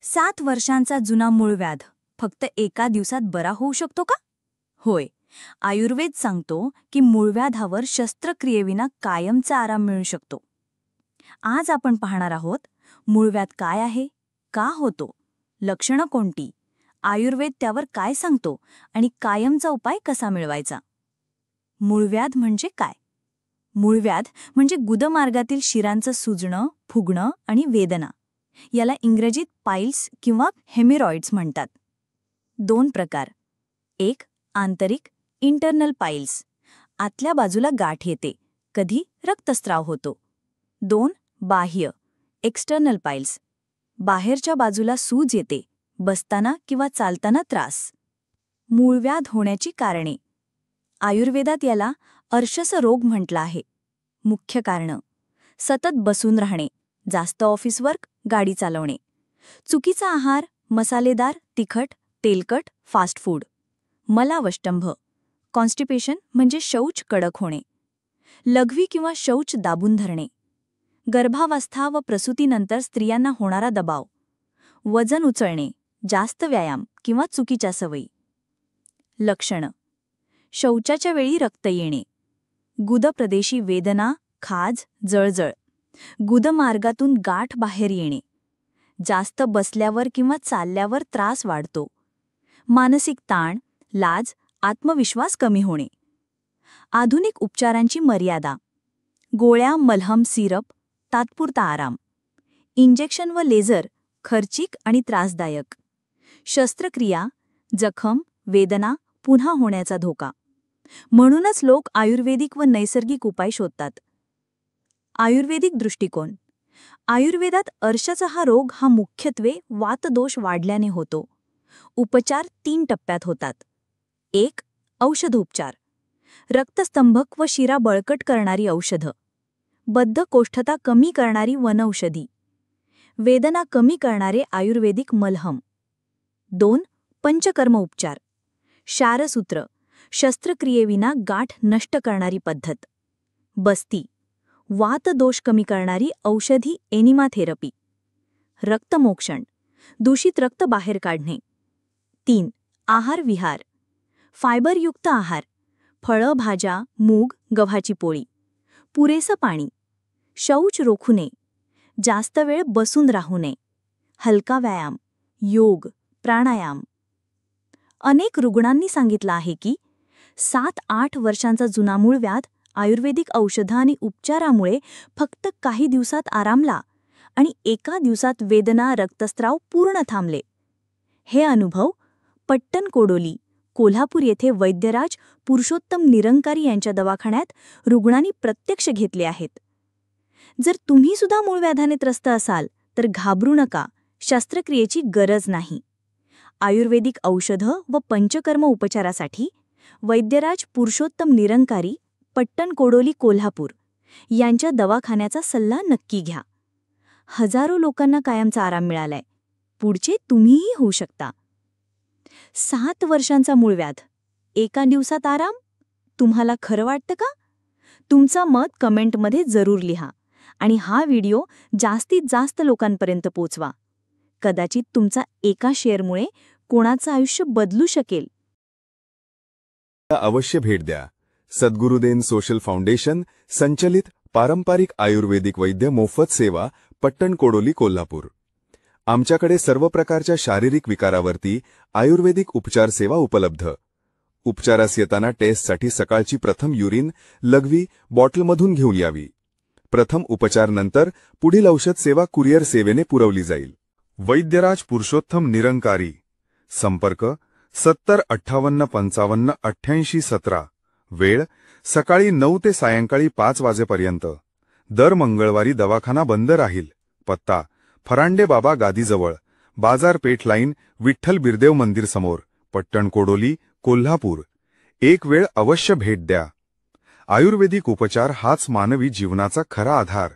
7 वर्षांचा जुना मूळव्याध फक्त एका दिवसात बरा होऊ शकतो का? होय. आयुर्वेद सांगतो की मूळव्याधावर शस्त्रक्रियेविना कायमचा आराम मिळू शकतो. आज आपण पाहणार आहोत मूळव्याध काय आहे, का होतो, लक्षणं कोणती, आयुर्वेद त्यावर काय सांगतो आणि कायमचा उपाय कसा मिळवायचा. मूळव्याध म्हणजे काय? मूळव्याध म्हणजे गुदमार्गातील शिरांचं सुजणं, फुगणं आणि वेदना. याला इंग्रजीत पाईल्स किंवा हेमेरॉइड्स म्हणतात. 2 प्रकार. 1. आंतरिक इंटरनल पाईल्स. आतल्या बाजूला गाठ येते, कधी रक्तस्राव होतो. 2. बाह्य एक्सटर्नल पाईल्स. बाहेरच्या बाजूला सूज येते, बसताना किंवा चालताना त्रास. मूळव्याध होण्याची कारणे. आयुर्वेदात याला अर्शस रोग म्हटलं आहे. मुख्य कारणं: सतत बसून राहणे, जास्त ऑफिस वर्क, गाडी चालवणे, चुकीचा आहार, मसालेदार, तिखट, तेलकट, फास्ट फूड, मलावष्टंभ, कॉन्स्टिपेशन म्हणजे शौच कडक होणे, लघवी किंवा शौच दाबून धरणे, गर्भावस्था व प्रसूतीनंतर स्त्रियांना होणारा दबाव, वजन उचलणे, जास्त व्यायाम किंवा चुकीच्या सवयी. लक्षणं: शौचाच्या वेळी रक्त येणे, गुदप्रदेशी वेदना, खाज, जळजळ, गुदमार्गातून गाठ बाहेर येणे, जास्त बसल्यावर किंवा चालल्यावर त्रास वाढतो, मानसिक ताण, लाज, आत्मविश्वास कमी होणे. आधुनिक उपचारांची मर्यादा: गोळ्या, मलहम, सिरप, तात्पुरता आराम, इंजेक्शन व लेझर, खर्चिक आणि त्रासदायक, शस्त्रक्रिया, जखम, वेदना, पुन्हा होण्याचा धोका. म्हणूनच लोक आयुर्वेदिक व नैसर्गिक उपाय शोधतात. आयुर्वेदिक दृष्टिकोन. आयुर्वेदात अर्शचा हा रोग हा मुख्यत्वे वातदोष वाढल्याने होतो. उपचार 3 टप्प्यात होतात. 1. औषधोपचार. रक्तस्तंभक व शिरा बळकट करणारी औषधं. बद्धकोष्ठता कमी करणारी वनौषधी. वेदना कमी करणारे आयुर्वेदिक मलहम. 2. पंचकर्म उपचार. क्षारसूत्र, शस्त्रक्रियेविना गाठ नष्ट करणारी पद्धत. बस्ती, वातदोष कमी करणारी औषधी एनिमा थेरपी. रक्तमोक्षण, दूषित रक्त बाहेर काढणे. 3. आहार विहार. फायबरयुक्त आहार, फळं, भाज्या, मूग, गव्हाची पोळी, पुरेसं पाणी, शौच रोखू नये, जास्त वेळ बसून राहू नये, हलका व्यायाम, योग, प्राणायाम. अनेक रुग्णांनी सांगितलं आहे की 7-8 वर्षांचा जुना मूळव्याध आयुर्वेदिक औषधं आणि उपचारामुळे फक्त काही दिवसात आरामला आणि एका दिवसात वेदना, रक्तस्राव पूर्ण थांबले. हे अनुभव पट्टणकोडोली, कोल्हापूर येथे वैद्यराज पुरुषोत्तम निरंकारी यांच्या दवाखान्यात रुग्णांनी प्रत्यक्ष घेतले आहेत. जर तुम्ही सुद्धा मूळव्याधाने त्रस्त असाल तर घाबरू नका, शस्त्रक्रियेची गरज नाही. आयुर्वेदिक औषधं व पंचकर्म उपचारासाठी वैद्यराज पुरुषोत्तम निरंकारी, पट्टणकोडोली, कोल्हापूर यांच्या दवाखान्याचा सल्ला नक्की घ्या. हजारो लोकांना कायमचा आराम मिळालाय. पुढचे तुम्हीही होऊ शकता. 7 वर्षांचा मूळव्याध, एका दिवसात आराम. तुम्हाला खरं वाटतं का? तुमचं मत कमेंटमध्ये जरूर लिहा आणि हा व्हिडिओ जास्तीत जास्त लोकांपर्यंत पोचवा. कदाचित तुमचा एका शेअरमुळे कोणाचं आयुष्य बदलू शकेल. अवश्य भेट द्या. सद्गुरुदेव सोशल फाउंडेशन संचलित पारंपरिक आयुर्वेदिक वैद्य मोफत सेवा, पट्टणकोडोली, कोल्हापूर. आमच्याकडे सर्व प्रकारच्या शारीरिक विकारावरती आयुर्वेदिक उपचार सेवा उपलब्ध. उपचारास येताना टेस्टसाठी सकाळची प्रथम युरिन, लघवी बॉटलमधून घेऊन यावी. प्रथम उपचार नंतर पुढील औषध सेवा कुरिअर सेवेने पुरवली जाईल. वैद्यराज पुरुषोत्तम निरंकारी. संपर्क 70 58 55 88 17. वेळ सकाळी 9 ते सायंकाळी 5 वाजेपर्यंत. दर मंगळवारी दवाखाना बंद राहील. पत्ता: फरांडे बाबा गादीजवळ, बाजारपेठ लाईन, विठ्ठल बिरदेव मंदिर समोर, पट्टणकोडोली, कोल्हापूर. एक वेळ अवश्य भेट द्या. आयुर्वेदिक उपचार हाच मानवी जीवनाचा खरा आधार.